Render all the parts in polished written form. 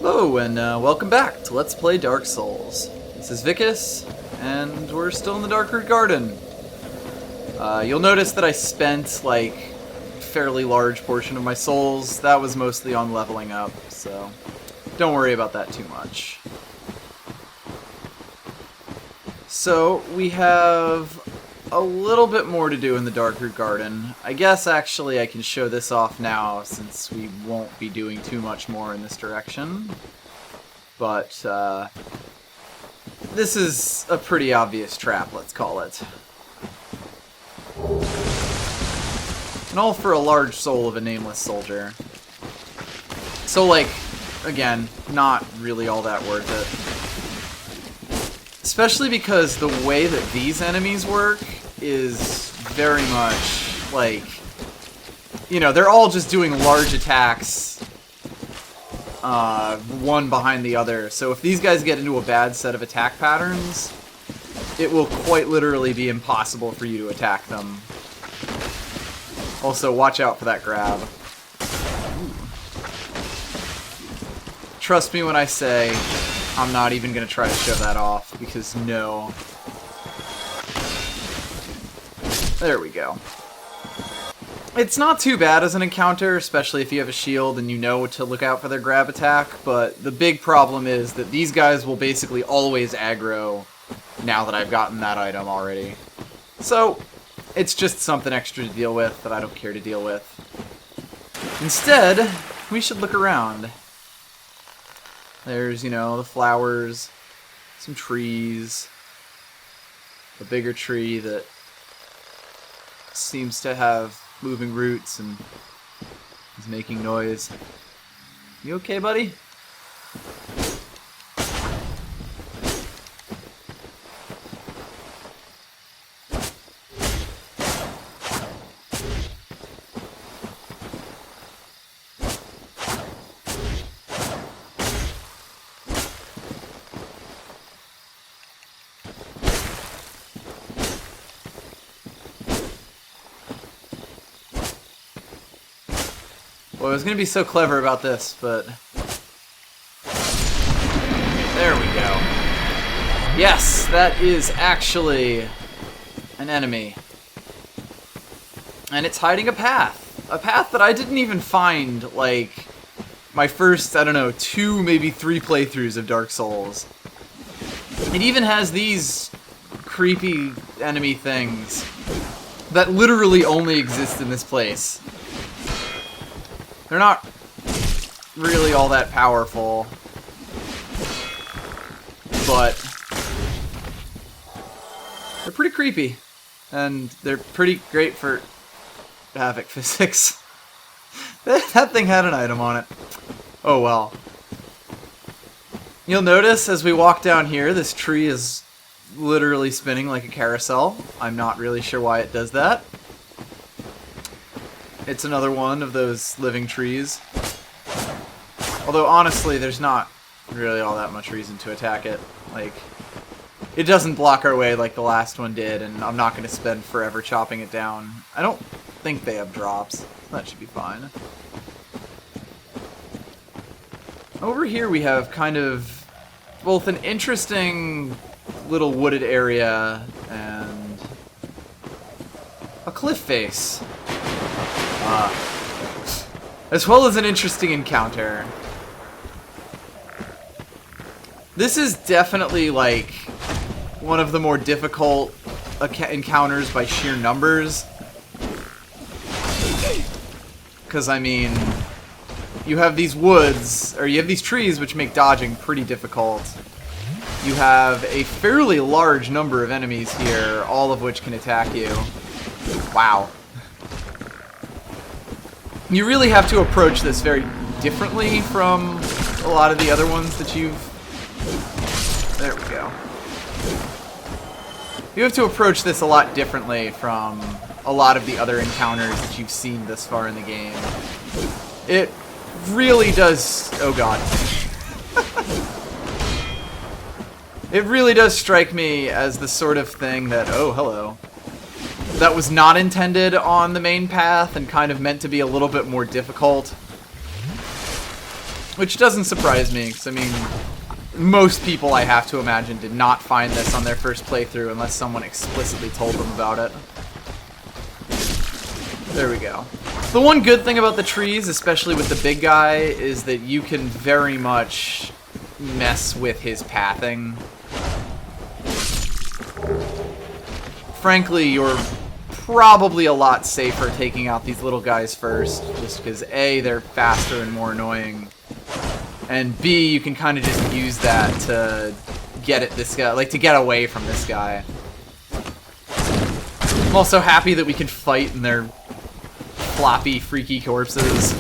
Hello, and welcome back to Let's Play Dark Souls. This is Vicas, and we're still in the Darkroot Garden. You'll notice that I spent, like, a fairly large portion of my souls. That was mostly on leveling up, so don't worry about that too much. So, we have a little bit more to do in the Darkroot Garden. I guess, actually, I can show this off now, since we won't be doing too much more in this direction. But, this is a pretty obvious trap, let's call it. And all for a large soul of a nameless soldier. So, like, again, not really all that worth it. Especially because the way that these enemies work is very much like, you know, they're all just doing large attacks, one behind the other. So if these guys get into a bad set of attack patterns, it will quite literally be impossible for you to attack them. Also, watch out for that grab. Trust me when I say I'm not even going to try to show that off, because no. There we go. It's not too bad as an encounter, especially if you have a shield and you know to look out for their grab attack, but the big problem is that these guys will basically always aggro now that I've gotten that item already. So, it's just something extra to deal with that I don't care to deal with. Instead, we should look around. There's, you know, the flowers, some trees, a bigger tree that seems to have moving roots and is making noise. You okay, buddy? Well, I was going to be so clever about this, but there we go. Yes, that is actually an enemy. And it's hiding a path. A path that I didn't even find, like, my first, I don't know, 2, maybe 3 playthroughs of Dark Souls. It even has these creepy enemy things that literally only exist in this place. They're not really all that powerful, but they're pretty creepy, and they're pretty great for Havoc physics. That thing had an item on it. Oh well. You'll notice as we walk down here, this tree is literally spinning like a carousel. I'm not really sure why it does that. It's another one of those living trees. Although, honestly, there's not really all that much reason to attack it. Like, it doesn't block our way like the last one did, and I'm not going to spend forever chopping it down. I don't think they have drops. That should be fine. Over here we have kind of both an interesting little wooded area and a cliff face. As well as an interesting encounter. This is definitely, like, one of the more difficult encounters by sheer numbers. Because, I mean, you have these woods, or you have these trees which make dodging pretty difficult. You have a fairly large number of enemies here, all of which can attack you. Wow. You really have to approach this very differently from a lot of the other ones that you've... There we go. You have to approach this a lot differently from a lot of the other encounters that you've seen thus far in the game. It really does... Oh god. It really does strike me as the sort of thing that... Oh, hello. That was not intended on the main path and kind of meant to be a little bit more difficult. Which doesn't surprise me, because, I mean, most people, I have to imagine, did not find this on their first playthrough unless someone explicitly told them about it. There we go. The one good thing about the trees, especially with the big guy, is that you can very much mess with his pathing. Frankly, you're probably a lot safer taking out these little guys first, just because A, they're faster and more annoying, and B, you can kind of just use that to get at this guy, like to get away from this guy. I'm also happy that we can fight in their floppy, freaky corpses.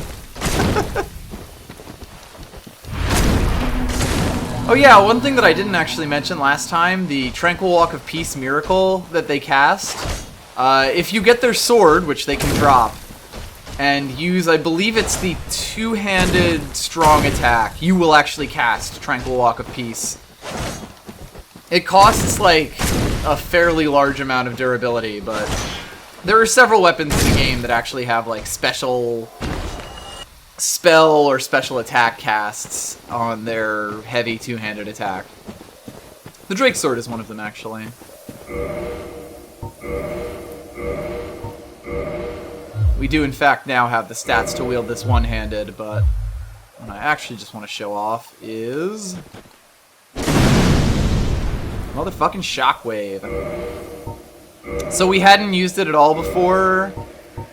Oh yeah, one thing that I didn't actually mention last time, the Tranquil Walk of Peace miracle that they cast. If you get their sword, which they can drop, and use, I believe it's the two-handed strong attack, you will actually cast Tranquil Walk of Peace. It costs, like, a fairly large amount of durability, but there are several weapons in the game that actually have, like, special spell or special attack casts on their heavy two-handed attack. The Drake Sword is one of them, actually. We do, in fact, now have the stats to wield this one-handed, but what I actually just want to show off is motherfucking Shockwave. So we hadn't used it at all before,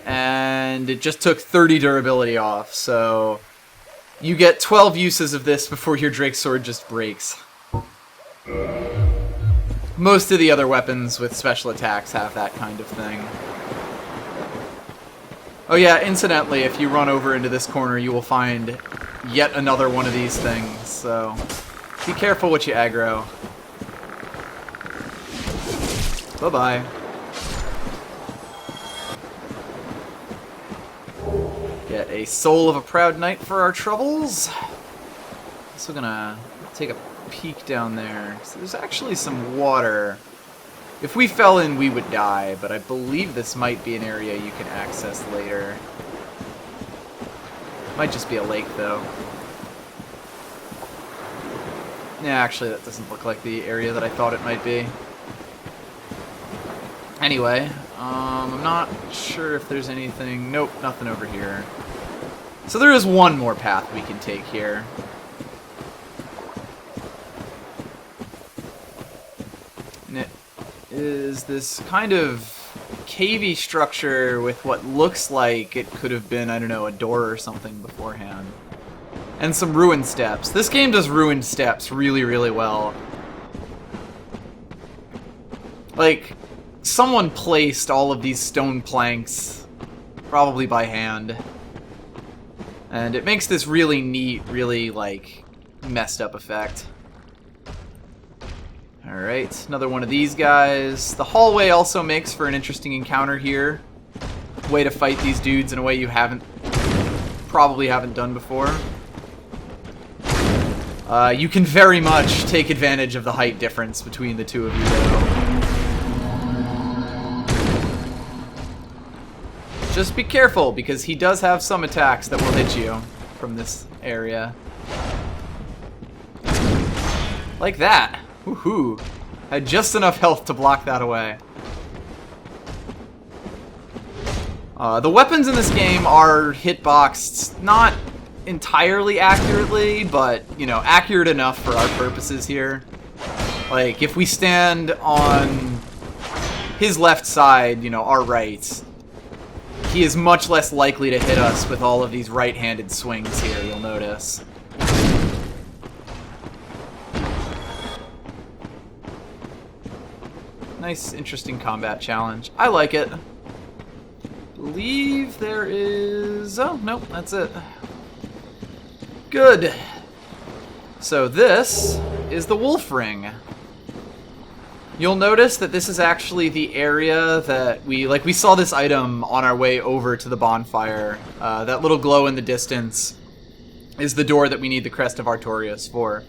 and it just took 30 durability off, so you get 12 uses of this before your Drake Sword just breaks. Most of the other weapons with special attacks have that kind of thing. Oh yeah, incidentally, if you run over into this corner, you will find yet another one of these things, so be careful what you aggro. Bye-bye. Get a Soul of a Proud Knight for our troubles. Also gonna take a peek down there. So there's actually some water. If we fell in, we would die, but I believe this might be an area you can access later. Might just be a lake, though. Yeah, actually, that doesn't look like the area that I thought it might be. Anyway, I'm not sure if there's anything... Nope, nothing over here. So there is one more path we can take here. And it is this kind of cavey structure with what looks like it could have been, I don't know, a door or something beforehand. And some ruined steps. This game does ruined steps really, really well. Like, someone placed all of these stone planks, probably by hand. And it makes this really neat, really, like, messed up effect. Alright, another one of these guys. The hallway also makes for an interesting encounter here. Way to fight these dudes in a way you probably haven't done before. You can very much take advantage of the height difference between the two of you, though. Just be careful, because he does have some attacks that will hit you from this area. Like that. Woohoo! Had just enough health to block that away. The weapons in this game are hitboxed, not entirely accurately, but, you know, accurate enough for our purposes here. Like, if we stand on his left side, you know, our right, he is much less likely to hit us with all of these right-handed swings here, you'll notice. Nice, interesting combat challenge. I like it. Believe there is... Oh, nope, that's it. Good. So this is the Wolf Ring. You'll notice that this is actually the area that we saw this item on our way over to the bonfire. That little glow in the distance is the door that we need the Crest of Artorias for.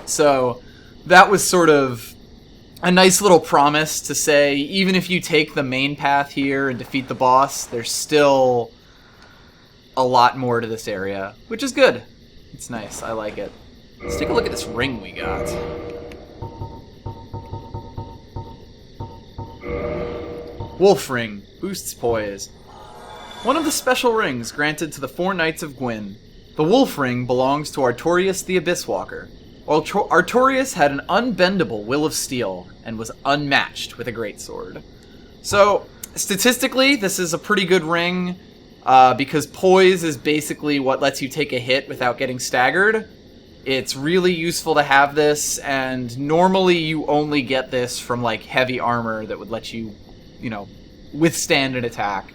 So that was sort of a nice little promise to say, even if you take the main path here and defeat the boss, there's still a lot more to this area, which is good. It's nice. I like it. Let's take a look at this ring we got. Wolf Ring. Boosts poise. One of the special rings granted to the 4 Knights of Gwyn. The Wolf Ring belongs to Artorius the Abyss Walker. Artorius had an unbendable will of steel and was unmatched with a greatsword. So, statistically, this is a pretty good ring because poise is basically what lets you take a hit without getting staggered. It's really useful to have this, and normally you only get this from like heavy armor that would let you, you know, withstand an attack.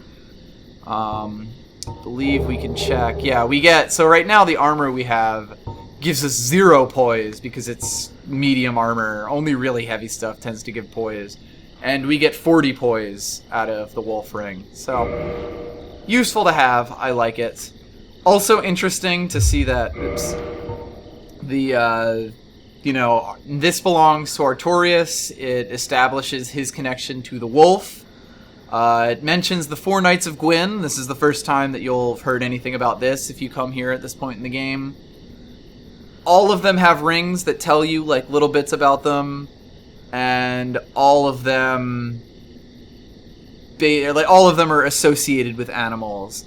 Believe we can check. Yeah, we get, so right now the armor we have gives us 0 poise because it's medium armor. Only really heavy stuff tends to give poise. And we get 40 poise out of the Wolf Ring. So, useful to have. I like it. Also interesting to see that, oops, the, you know, this belongs to Artorius. It establishes his connection to the wolf. It mentions the 4 Knights of Gwyn. This is the first time that you'll have heard anything about this if you come here at this point in the game. All of them have rings that tell you, like, little bits about them. And all of them are associated with animals.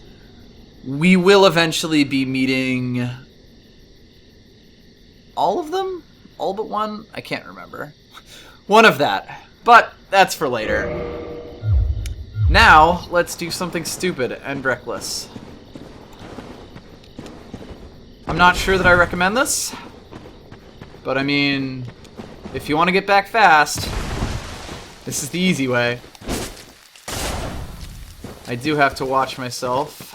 We will eventually be meeting all of them? All but one? I can't remember. One of that. But that's for later. Now, let's do something stupid and reckless. I'm not sure that I recommend this, but I mean, if you want to get back fast, this is the easy way. I do have to watch myself.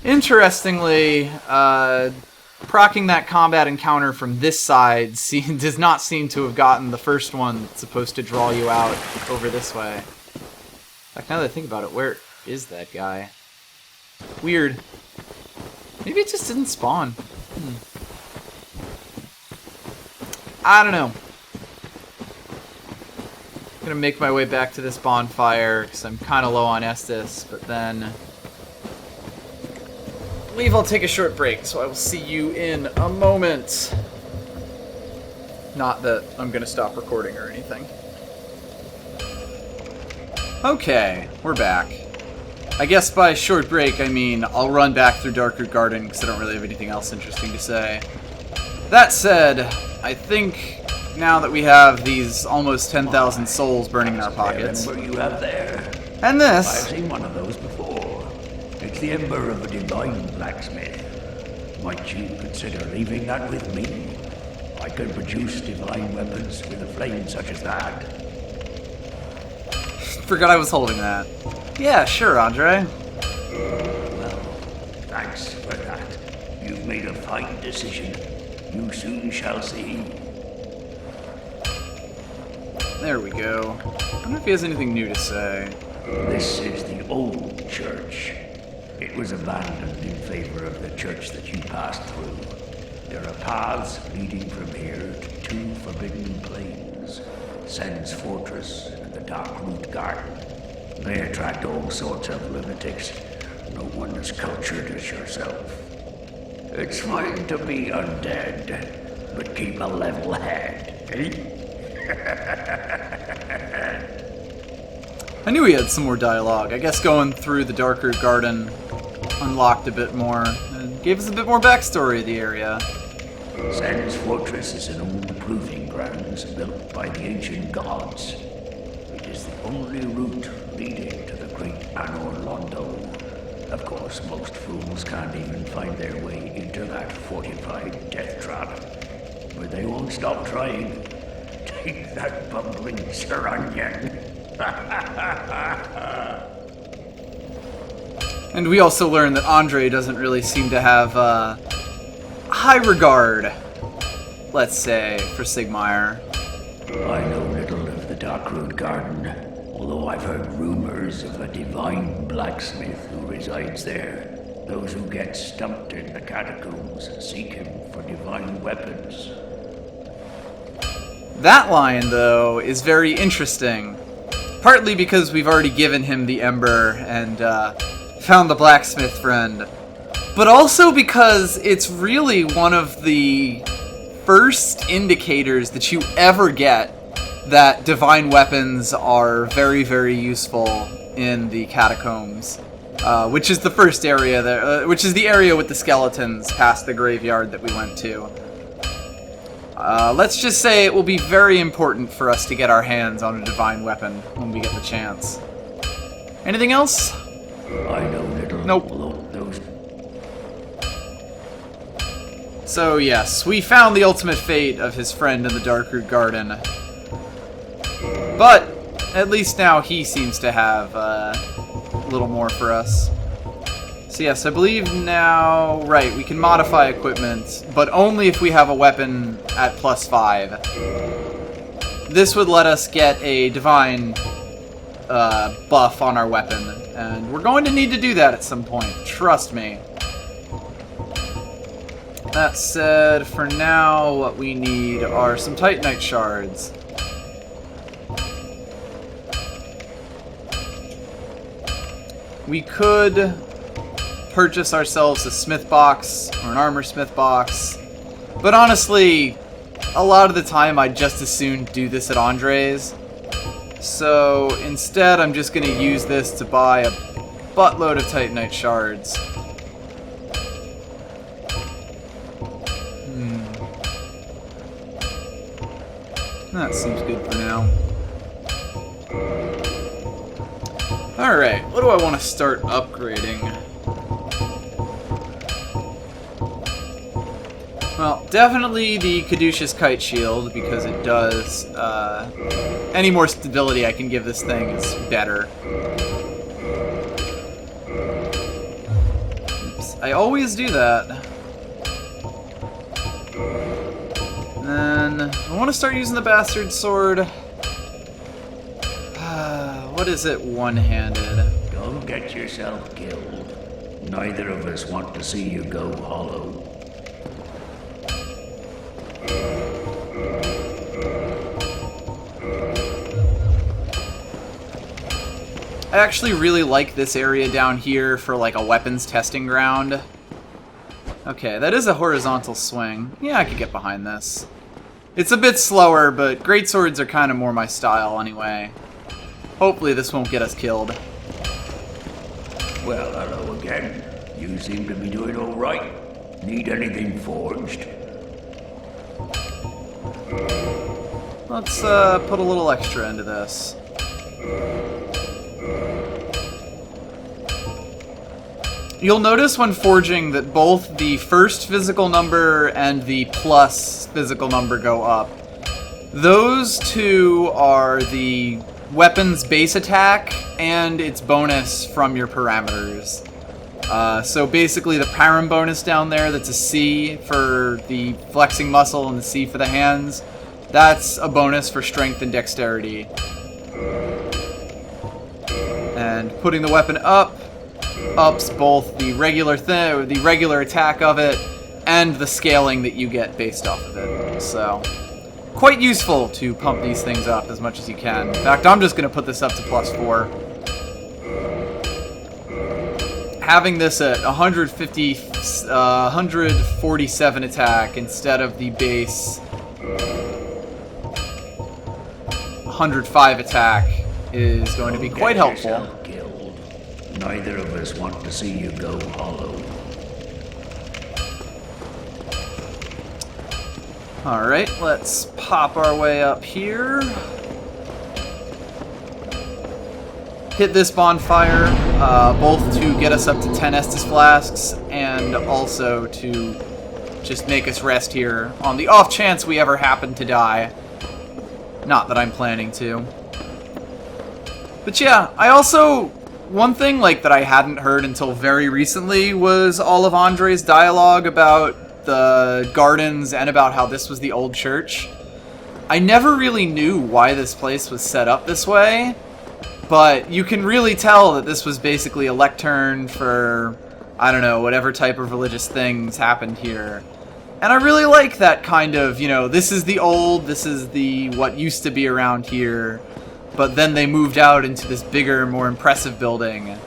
Interestingly, proccing that combat encounter from this side does not seem to have gotten the first one that's supposed to draw you out over this way. In fact, now that I think about it, where is that guy? Weird. Maybe it just didn't spawn. I don't know. I'm gonna make my way back to this bonfire because I'm kind of low on Estus, but then I believe I'll take a short break, so I will see you in a moment. Not that I'm gonna stop recording or anything. Okay, we're back. I guess by short break, I mean I'll run back through Darkroot Garden because I don't really have anything else interesting to say. That said, I think now that we have these almost 10,000 souls burning in our pockets, Ember you have there. and this, I've seen one of those before. It's the ember of a divine blacksmith. Might you consider leaving that with me? I can produce divine weapons with a flame such as that. forgot I was holding that. Yeah, sure, Andre. Well, thanks for that. You've made a fine decision. You soon shall see. There we go. I wonder if he has anything new to say. This is the old church. It was abandoned in favor of the church that you passed through. There are paths leading from here to 2 forbidden plains. Sen's Fortress and the Darkroot Garden. They attract all sorts of lunatics. No one as cultured as yourself. It's fine to be undead, but keep a level head, eh? I knew he had some more dialogue. I guess going through the Darkroot Garden unlocked a bit more and gave us a bit more backstory of the area. Sen's Fortress is an old proving grounds built by the ancient gods. It is the only route leading to the great Anor Londo. Of course, most fools can't even find their way into that fortified death trap. But they won't stop trying. Take that bumbling Saranian. And we also learned that Andre doesn't really seem to have high regard, let's say, for Sigmire. I know little of the Darkroot Garden, although I've heard rumors of a divine blacksmith who resides there. Those who get stumped in the catacombs seek him for divine weapons. That line, though, is very interesting. Partly because we've already given him the ember and found the blacksmith friend. But also because it's really one of the first indicators that you ever get that divine weapons are very, very useful in the catacombs. Which is the first area there, which is the area with the skeletons past the graveyard that we went to. Let's just say it will be very important for us to get our hands on a divine weapon when we get the chance. Anything else? I know little. Nope. Those. So yes, we found the ultimate fate of his friend in the Darkroot Garden. But at least now he seems to have a little more for us. So yes, I believe now, right, we can modify equipment, but only if we have a weapon at +5. This would let us get a divine buff on our weapon, and we're going to need to do that at some point, trust me. That said, for now, what we need are some Titanite shards. We could purchase ourselves a smith box or an armor smith box, but honestly, a lot of the time I'd just as soon do this at Andre's. So instead, I'm just going to use this to buy a buttload of Titanite shards. That seems good for now. Alright, what do I want to start upgrading? Well, definitely the Caduceus Kite Shield, because it does, any more stability I can give this thing is better. Oops, I always do that. And then, I want to start using the Bastard Sword. What is it one-handed? Don't get yourself killed. Neither of us want to see you go hollow. I actually really like this area down here for like a weapons testing ground. Okay, that is a horizontal swing. Yeah, I could get behind this. It's a bit slower, but greatswords are kind of more my style anyway. Hopefully this won't get us killed. Well, hello again. You seem to be doing all right. Need anything forged? Let's put a little extra into this. You'll notice when forging that both the first physical number and the plus physical number go up. Those two are the weapon's base attack and its bonus from your parameters. So basically the param bonus down there, that's a C for the flexing muscle and the C for the hands, that's a bonus for strength and dexterity. And putting the weapon up ups both the regular attack of it and the scaling that you get based off of it. So quite useful to pump these things up as much as you can. In fact, I'm just going to put this up to +4. Having this at 147 attack instead of the base 105 attack is going to be quite helpful. Neither of us want to see you go hollow. Alright, let's pop our way up here. Hit this bonfire, both to get us up to 10 Estus flasks, and also to just make us rest here on the off chance we ever happen to die. Not that I'm planning to. But yeah, I also... One thing like that I hadn't heard until very recently was all of Andre's dialogue about the gardens and about how this was the old church. I never really knew why this place was set up this way, but you can really tell that this was basically a lectern for, I don't know, whatever type of religious things happened here. And I really like that kind of, you know, this is the old, this is the what used to be around here. but then they moved out into this bigger, more impressive building.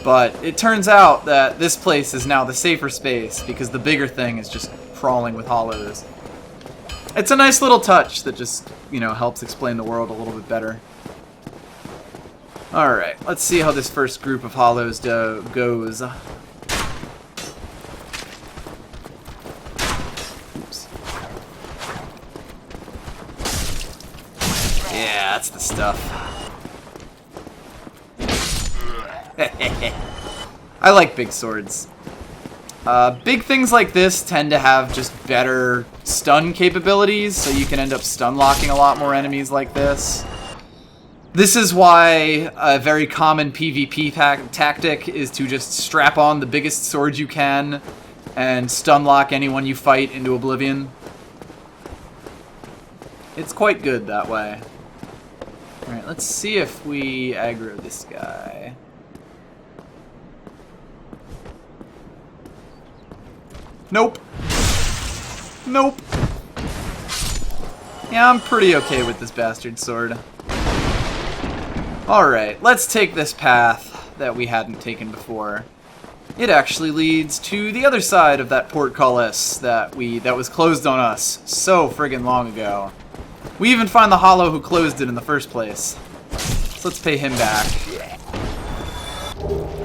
But it turns out that this place is now the safer space because the bigger thing is just crawling with hollows. It's a nice little touch that just, you know, helps explain the world a little bit better. Alright, let's see how this first group of hollows goes. Oops. Yeah, that's the stuff. I like big swords. Big things like this tend to have just better stun capabilities, so you can end up stun locking a lot more enemies like this. This is why a very common PvP tactic is to just strap on the biggest sword you can and stun lock anyone you fight into oblivion. It's quite good that way. Alright, let's see if we aggro this guy. Nope. Nope. Yeah, I'm pretty okay with this bastard sword. Alright, let's take this path that we hadn't taken before. It actually leads to the other side of that portcullis that was closed on us so friggin' long ago. We even find the hollow who closed it in the first place. So let's pay him back.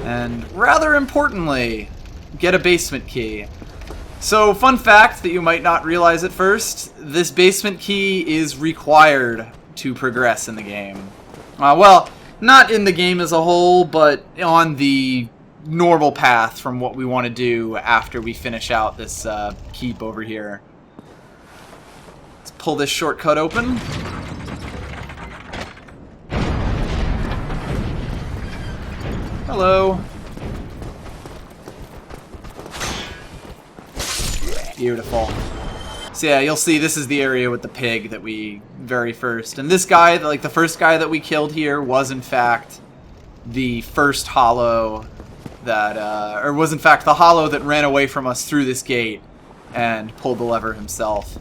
And rather importantly, get a basement key. So, fun fact that you might not realize at first, this basement key is required to progress in the game. Well, not in the game as a whole, but on the normal path from what we want to do after we finish out this keep over here. Let's pull this shortcut open. Hello. Beautiful. So yeah, you'll see this is the area with the pig that we very first. And this guy, like the first guy that we killed here, was in fact the first hollow that, or was in fact the hollow that ran away from us through this gate and pulled the lever himself.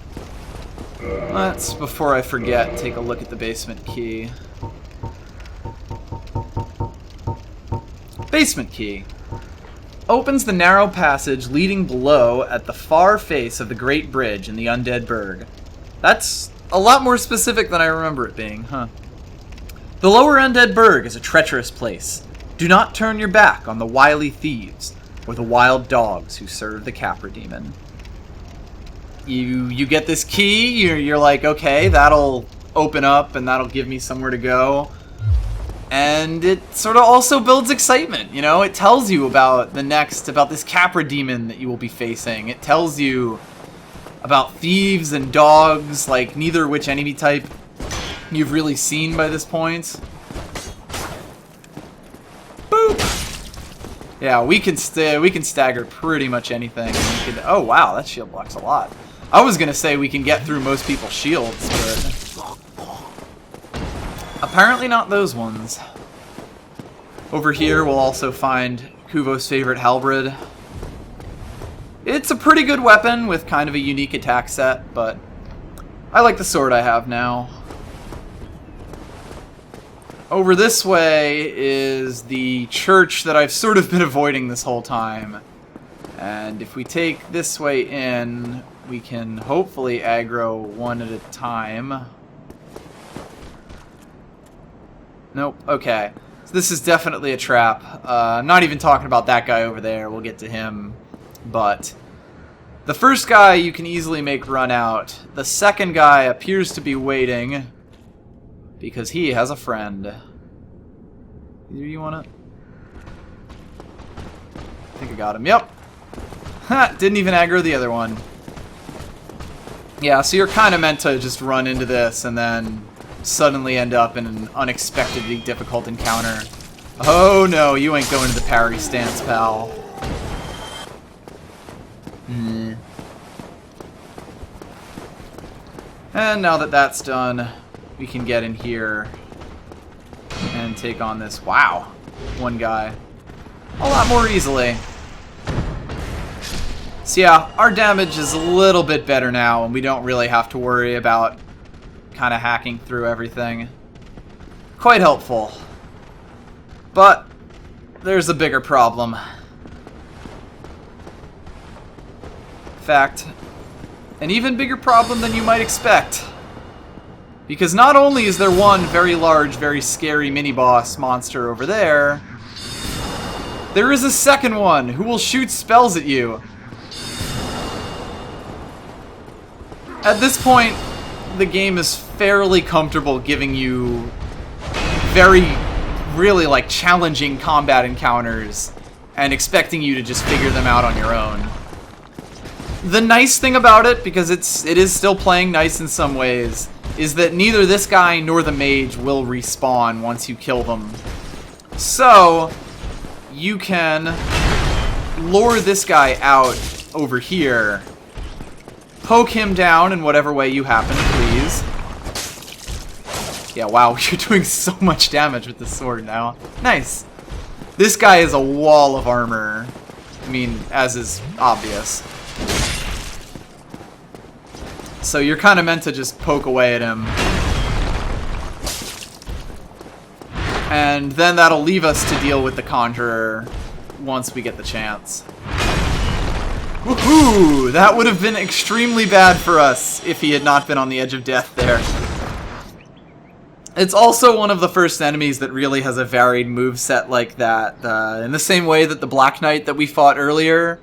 Let's, before I forget, take a look at the basement key. Basement key. Opens the narrow passage leading below at the far face of the Great Bridge in the Undead Burg. That's a lot more specific than I remember it being, huh? The lower Undead Burg is a treacherous place. Do not turn your back on the wily thieves or the wild dogs who serve the Capra Demon. You get this key, you're like, okay, that'll open up and that'll give me somewhere to go. And it sort of also builds excitement, you know? It tells you about this Capra Demon that you will be facing. It tells you about thieves and dogs, like neither which enemy type you've really seen by this point. Boop! Yeah, we can stagger pretty much anything. Oh wow, that shield blocks a lot. I was gonna say we can get through most people's shields, but apparently not those ones. Over here we'll also find Kuvo's favorite halberd. It's a pretty good weapon with kind of a unique attack set, but I like the sword I have now. Over this way is the church that I've sort of been avoiding this whole time. And if we take this way in, we can hopefully aggro one at a time. Nope, okay. So this is definitely a trap. I'm not even talking about that guy over there. We'll get to him. But the first guy you can easily make run out. The second guy appears to be waiting because he has a friend. Either you want to? I think I got him. Yep. Ha! Didn't even aggro the other one. Yeah, so you're kind of meant to just run into this and then suddenly end up in an unexpectedly difficult encounter. Oh no, you ain't going to the parry stance, pal. And now that that's done, we can get in here and take on this, wow, one guy a lot more easily. So yeah, our damage is a little bit better now, and we don't really have to worry about kind of hacking through everything. quite helpful. But there's a bigger problem. In fact, an even bigger problem than you might expect. Because not only is there one very large, very scary mini-boss monster over there, there is a second one who will shoot spells at you. At this point, the game is fairly comfortable giving you very, really, like, challenging combat encounters and expecting you to just figure them out on your own. The nice thing about it, because it is still playing nice in some ways, is that neither this guy nor the mage will respawn once you kill them. So, you can lure this guy out over here, poke him down in whatever way you happen to please. Yeah, wow, you're doing so much damage with this sword now. Nice. This guy is a wall of armor. I mean, as is obvious. So you're kind of meant to just poke away at him. And then that'll leave us to deal with the Conjurer once we get the chance. Woohoo! That would have been extremely bad for us if he had not been on the edge of death there. It's also one of the first enemies that really has a varied moveset like that. In the same way that the Black Knight that we fought earlier,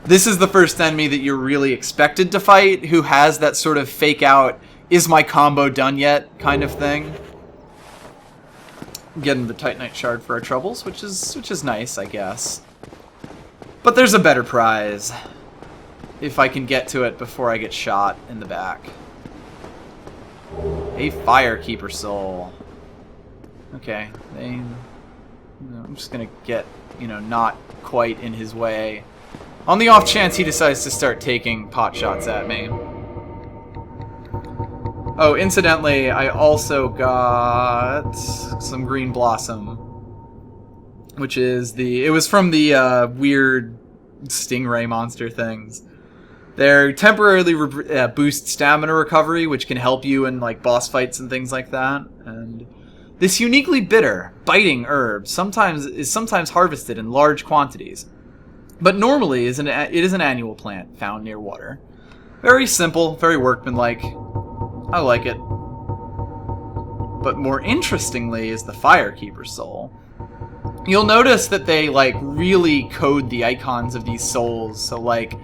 this is the first enemy that you're really expected to fight who has that sort of fake out, is my combo done yet kind of thing. Getting the Titanite Shard for our troubles, which is nice, I guess. But there's a better prize. If I can get to it before I get shot in the back. A Firekeeper Soul. Okay, I'm just gonna get, not quite in his way. On the off chance he decides to start taking pot shots at me. Oh, incidentally, I also got some Green Blossom, which is it was from the weird stingray monster things. They're temporarily boost stamina recovery, which can help you in like boss fights and things like that. And this uniquely bitter, biting herb is sometimes harvested in large quantities, but normally it is an annual plant found near water. Very simple, very workmanlike. I like it. But more interestingly is the Firekeeper Soul. You'll notice that they like really code the icons of these souls. So like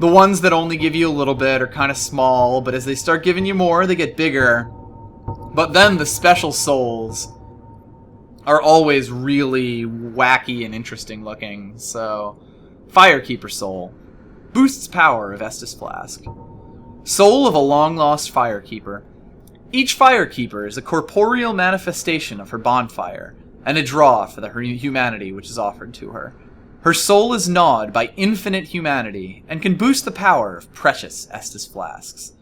the ones that only give you a little bit are kind of small, but as they start giving you more, they get bigger. But then the special souls are always really wacky and interesting looking. So, Firekeeper Soul. Boosts power of Estus Flask. Soul of a long-lost Firekeeper. Each Firekeeper is a corporeal manifestation of her bonfire, and a draw for her humanity which is offered to her. Her soul is gnawed by infinite humanity, and can boost the power of precious Estus Flasks.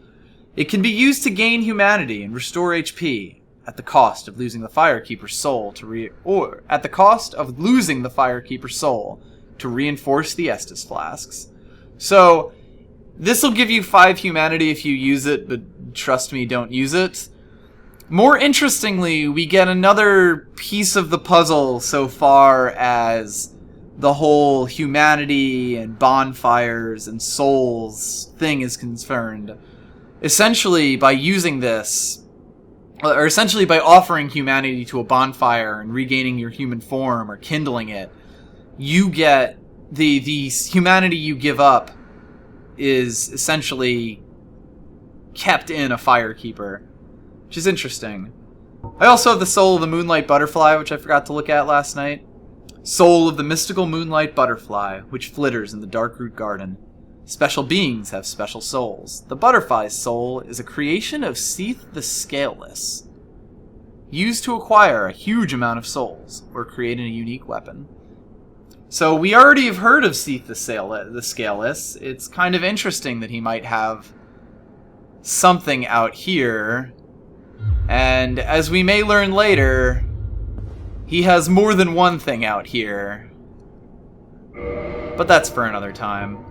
It can be used to gain humanity and restore HP, at the cost of losing the Firekeeper's soul at the cost of losing the Firekeeper's soul to reinforce the Estus Flasks. So, this'll give you 5 humanity if you use it, but trust me, don't use it. More interestingly, we get another piece of the puzzle so far as the whole humanity and bonfires and souls thing is concerned. Essentially, by using this, or essentially by offering humanity to a bonfire and regaining your human form or kindling it, you get the humanity you give up is essentially kept in a Firekeeper, which is interesting. I also have the Soul of the Moonlight Butterfly, which I forgot to look at last night. Soul of the mystical moonlight butterfly, which flitters in the dark root garden. Special beings have special souls. The butterfly's soul is a creation of Seath the Scaleless, used to acquire a huge amount of souls, or create a unique weapon. So we already have heard of Seath the Scaleless. It's kind of interesting that he might have something out here. And as we may learn later, he has more than one thing out here. But that's for another time.